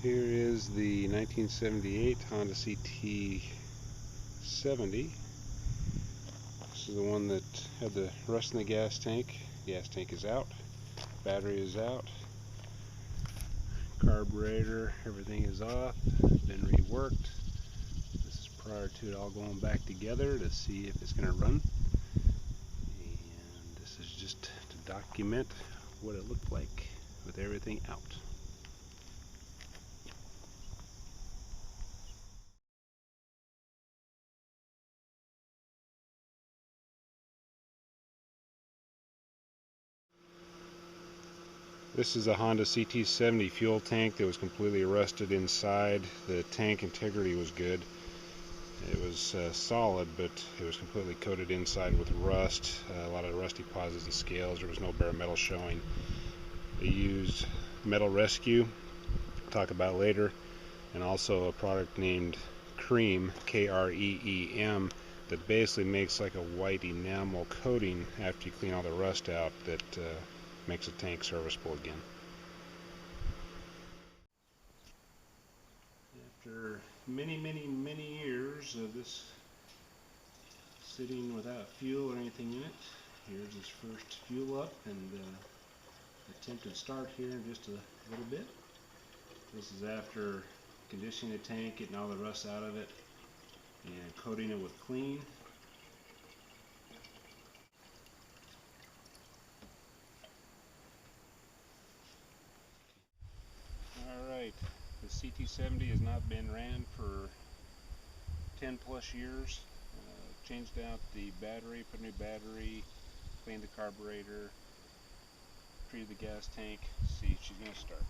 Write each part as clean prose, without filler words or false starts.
Here is the 1978 Honda CT70. This is the one that had the rust in the gas tank. Gas tank is out, battery is out, carburetor, everything is off, been reworked. This is prior to it all going back together to see if it's going to run. And this is just to document what it looked like with everything out. This is a Honda CT70 fuel tank that was completely rusted inside. The tank integrity was good. It was solid, but it was completely coated inside with rust. A lot of rust deposits and scales. There was no bare metal showing. They used Metal Rescue, I'll talk about later, and also a product named Cream, K-R-E-E-M, that basically makes like a white enamel coating after you clean all the rust out that makes the tank serviceable again. After many years of this sitting without fuel or anything in it, here's his first fuel up, and attempted start here in just a little bit. This is after conditioning the tank, getting all the rust out of it, and coating it with clean. Alright, the CT70 has not been ran for 10 plus years. Changed out the battery, put a new battery, cleaned the carburetor, treated the gas tank. See if she's going to start.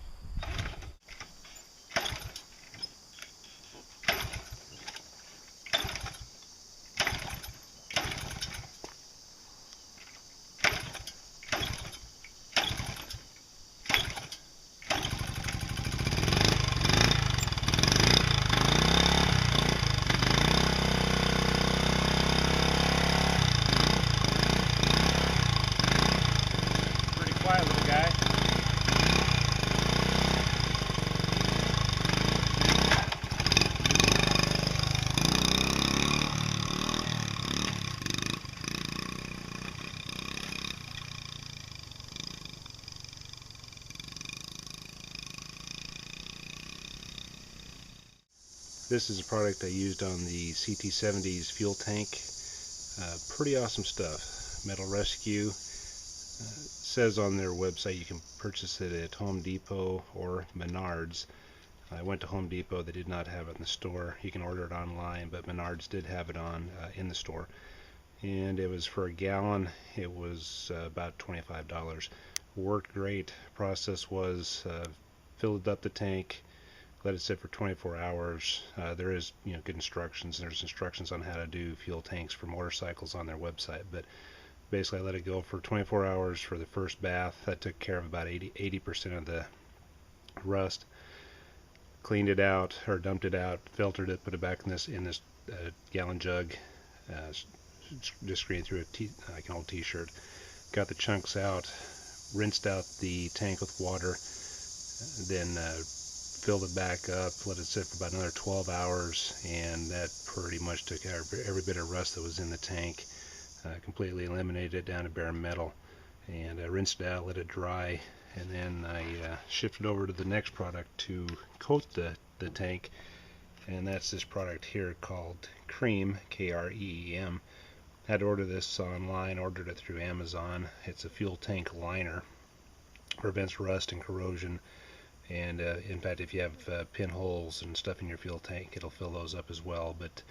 Quiet little guy. This is a product I used on the CT70's fuel tank. Pretty awesome stuff. Metal Rescue. Says on their website you can purchase it at Home Depot or Menards. I went to Home Depot. They did not have it in the store. You can order it online, but Menards did have it on in the store. And it was for a gallon. It was about $25. Worked great. Process was filled up the tank, let it sit for 24 hours. There is good instructions. There's instructions on how to do fuel tanks for motorcycles on their website, but basically I let it go for 24 hours for the first bath. That took care of about 80% of the rust. Cleaned it out, or dumped it out, filtered it, put it back in this gallon jug, just screened through like an old t-shirt. Got the chunks out, rinsed out the tank with water, then filled it back up, let it sit for about another 12 hours, and that pretty much took care of every bit of rust that was in the tank. Completely eliminated it down to bare metal, and rinsed it out, let it dry, and then I shifted over to the next product to coat the tank, and that's this product here called Cream, K-R-E-E-M. Had to order this online, ordered it through Amazon. It's a fuel tank liner, prevents rust and corrosion, and in fact if you have pinholes and stuff in your fuel tank, it'll fill those up as well. But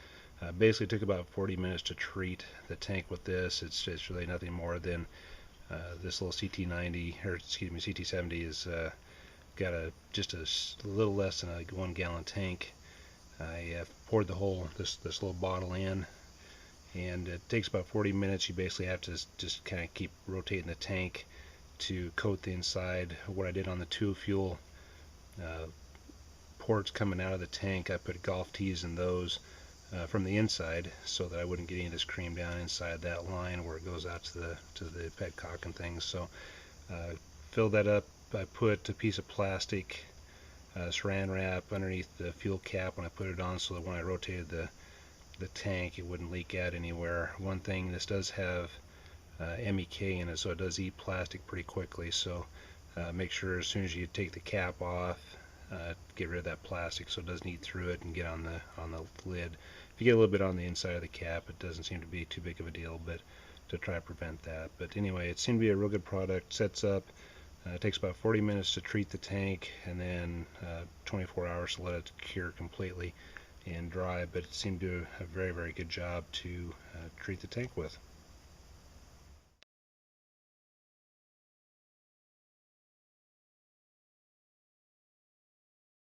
basically took about 40 minutes to treat the tank with this. It's really nothing more than this little CT90, or excuse me, CT70 is got just a little less than a 1 gallon tank. I poured the whole this little bottle in, and it takes about 40 minutes. You basically have to just kind of keep rotating the tank to coat the inside. What I did on the two fuel ports coming out of the tank, I put golf tees in those from the inside, so that I wouldn't get any of this cream down inside that line where it goes out to the petcock and things. So filled that up. I put a piece of plastic saran wrap underneath the fuel cap when I put it on, so that when I rotated the tank it wouldn't leak out anywhere. One thing, this does have MEK in it, so it does eat plastic pretty quickly, so make sure as soon as you take the cap off, get rid of that plastic so it doesn't eat through it and get on the lid. If you get a little bit on the inside of the cap, it doesn't seem to be too big of a deal, but to try to prevent that. But anyway, it seemed to be a real good product. Sets up, it takes about 40 minutes to treat the tank, and then 24 hours to let it cure completely and dry, but it seemed to do a very, very good job to treat the tank with.